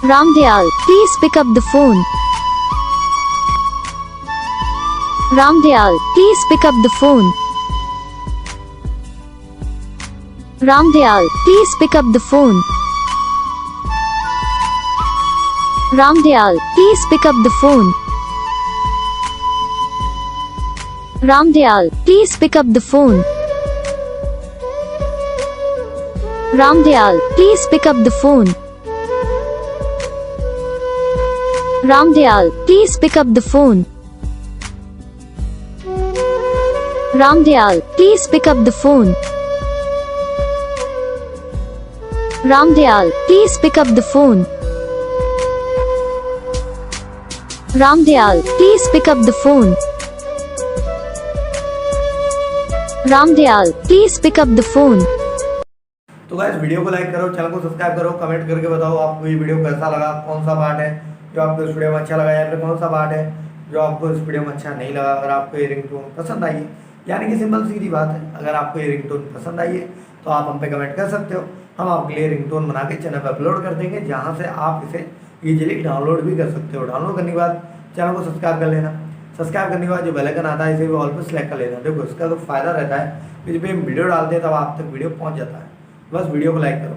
Ramdayal, please pick up the phone. Ramdayal, please pick up the phone. Ramdayal, please pick up the phone. Ramdayal, please pick up the phone. Ramdayal, please pick up the phone. Ramdayal, please pick up the phone. Ramdayal, please pick up the phone. Ramdayal, please pick up the phone. Ramdayal, please pick up the phone. Ramdayal, please pick up the phone. Ramdayal, please pick up the phone. तो guys video को like करो, channel को subscribe करो, comment करके बताओ आपको ये video कैसा लगा, कौन सा पार्ट है जो आपको इस वीडियो में अच्छा लगा या फिर कौन सा पार्ट है जो आपको इस वीडियो में अच्छा नहीं लगा। अगर आपको ये रिंगटोन पसंद आई है, यानी कि सिंपल सीधी बात है, अगर आपको ये रिंगटोन पसंद आई है तो आप हम पे कमेंट कर सकते हो। हम आपके लिए रिंगटोन बना के चैनल पर अपलोड कर देंगे, जहाँ से आप इसे ईजिली डाउनलोड भी कर सकते हो। डाउनलोड करने के बाद चैनल को सब्सक्राइब कर लेना। सब्सक्राइब करने के बाद जो बेल आइकन आता है इसे भी ऑल पर सेलेक्ट कर लेना। देखो इसका तो फायदा रहता है कि जब हम वीडियो डालते हैं तब आप तक वीडियो पहुँच जाता है। बस वीडियो को लाइक करो।